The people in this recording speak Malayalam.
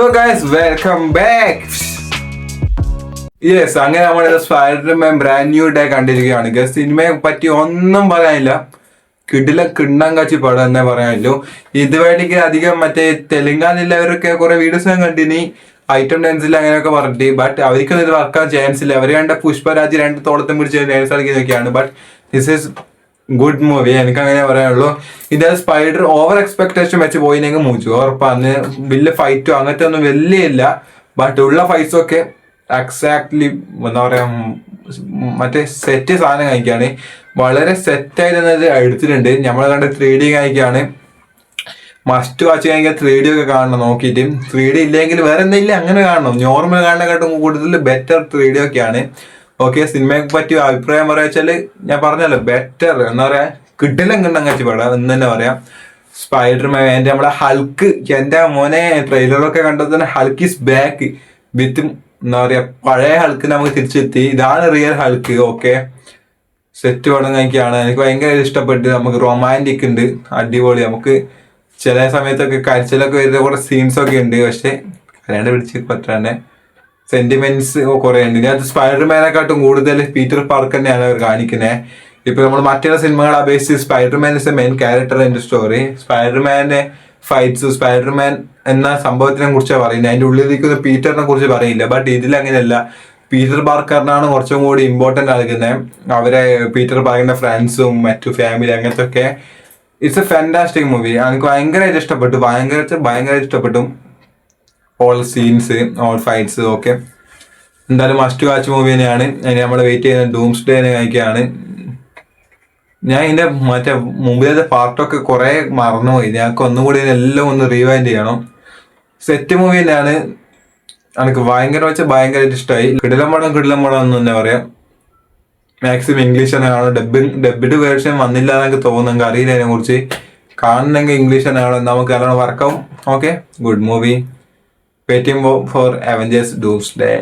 So guys, welcome back. Yes, അങ്ങനെ നമ്മൾ സ്പൈഡർമാൻ ബ്രാൻഡ് ന്യൂ ഡേ കണ്ടിരിക്കുകയാണ്. ഗസ് സിനിമയെ പറ്റി ഒന്നും പറയാനില്ല. കിണ്ണം കാച്ചി പടം എന്നേ പറയാനുള്ളൂ. ഇതുവേണ്ടിക്ക് അധികം മറ്റേ തെലുങ്കാനയിലവരൊക്കെ കുറെ വീഡിയോസ് കണ്ടിനി ഐറ്റം ഡാൻസിൽ അങ്ങനെയൊക്കെ പറഞ്ഞിട്ട്. ബട്ട് അവർക്കൊന്നും ഇത് വർക്കാൻ ചാൻസ് ഇല്ല. അവർ കണ്ട പുഷ്പരാജ് 2 തോളത്തും പിടിച്ച് ഡാൻസ് കളിക്കുന്നൊക്കെയാണ്. But this is good movie, എനിക്ക് അങ്ങനെ പറയാനുള്ളൂ. ഇത് സ്പൈഡർ ഓവർ എക്സ്പെക്ടേഷൻ വെച്ച് പോയിനെങ്കിൽ മൂച്ചു ഉറപ്പാന്ന്. വലിയ ഫൈറ്റോ അങ്ങനത്തെ ഒന്നും വലിയ ഇല്ല. ബട്ട് ഉള്ള ഫൈറ്റ്സും ഒക്കെ എക്സാക്ട്ലി എന്താ പറയാ മറ്റേ സെറ്റ് സാധനം കാണിക്കാണ്. വളരെ സെറ്റായിരുന്നത് എടുത്തിട്ടുണ്ട്. നമ്മൾ കണ്ട 3D കാണിക്കാണ്. മസ്റ്റ് വാച്ച് കഴിക്കാൻ 3D ഒക്കെ കാണണം നോക്കിയിട്ട്. 3D ഇല്ലെങ്കിൽ വേറെ എന്തെങ്കിലും അങ്ങനെ കാണണം. നോർമൽ കാണുന്നതിനെക്കാട്ടും കൂടുതൽ ബെറ്റർ 3D ഒക്കെയാണ്. ഓക്കെ, സിനിമയെ പറ്റി അഭിപ്രായം പറയാ വെച്ചാല് ഞാൻ പറഞ്ഞല്ലോ ബെറ്റർ എന്താ പറയാ കിട്ടിലും കച്ചി പടം എന്ന് തന്നെ പറയാം. സ്പൈഡർമാൻ എന്റെ നമ്മളെ ഹൾക്ക്, എന്റെ മോനെ ട്രെയിലറൊക്കെ കണ്ടത് തന്നെ ഹൾക്ക് ഈസ് ബാക്ക് വിത്ത് എന്താ പറയാ പഴയ ഹൾക്ക് നമുക്ക് തിരിച്ചെത്തി. ഇതാണ് റിയൽ ഹൾക്ക്. ഓക്കെ, സെറ്റ് പടം കഴിക്കുകയാണ്. എനിക്ക് ഭയങ്കര ഇഷ്ടപ്പെട്ട്. നമുക്ക് റൊമാൻറ്റിക് ഉണ്ട്, അടിപൊളി. നമുക്ക് ചില സമയത്തൊക്കെ കരച്ചിലൊക്കെ വരുന്ന കുറെ സീൻസ് ഒക്കെ ഉണ്ട്. പക്ഷെ കല്യാണം പിടിച്ച് പറ്റാണ്ട് സെന്റിമെന്റ്സ് കുറെ ഉണ്ട്. ഇതിനകത്ത് സ്പൈഡർമാനെക്കാട്ടും കൂടുതൽ പീറ്റർ പാർക്ക് തന്നെയാണ് അവർ കാണിക്കുന്നത്. ഇപ്പൊ നമ്മൾ മറ്റുള്ള സിനിമകളെ അപേക്ഷിച്ച് Spider-Man is a main character in the story. സ്പൈഡർമാന്റെ ഫൈറ്റ്സ്, സ്പൈഡർമാൻ എന്ന സംഭവത്തിനെ കുറിച്ചാണ് പറയുന്നത്. അതിന്റെ ഉള്ളിലിരിക്കുന്ന പീറ്ററിനെ കുറിച്ച് പറയില്ല. ബട്ട് ഇതിൽ അങ്ങനെയല്ല. പീറ്റർ പാർക്കറിനാണ് കുറച്ചും കൂടി ഇമ്പോർട്ടന്റ് നൽകുന്നത്. അവരെ പീറ്റർ പാർക്കിന്റെ ഫ്രണ്ട്സും മറ്റു ഫാമിലി അങ്ങനത്തെ ഒക്കെ. It's A fantastic movie. എനിക്ക് ഭയങ്കരമായിട്ട് ഇഷ്ടപ്പെട്ടു. ഭയങ്കരമായിട്ട് ഇഷ്ടപ്പെട്ടു. All scenes, all fights. Okay, എന്തായാലും മസ്റ്റ് വാച്ച് മൂവി തന്നെയാണ്. അതിന് നമ്മൾ വെയിറ്റ് ചെയ്യുന്ന ഡൂംസ് ഡേ കഴിക്കുകയാണ്. ഞാൻ ഇതിന്റെ മറ്റേ മുമ്പിലത്തെ പാർട്ടൊക്കെ കുറെ മറന്നുപോയി. ഞങ്ങൾക്ക് ഒന്നും കൂടി എല്ലാം ഒന്ന് റീവൈൻഡ് ചെയ്യണം. സെറ്റ് മൂവി തന്നെയാണ്. എനിക്ക് ഭയങ്കരമായിട്ട് ഇഷ്ടമായി. കിടിലം പടം എന്ന് തന്നെ പറയാം. മാക്സിമം ഇംഗ്ലീഷ് തന്നെ കാണും. ഡബ്ബിഡ് വേർഷൻ വന്നില്ല എന്നൊക്കെ തോന്നുന്നു. എനിക്ക് അറിയില്ല അതിനെ കുറിച്ച്. കാണണമെങ്കിൽ ഇംഗ്ലീഷ് തന്നെ കാണും. നമുക്ക് നല്ലോണം വർക്കാവും. Okay, good movie. Waiting for Avengers Doomsday.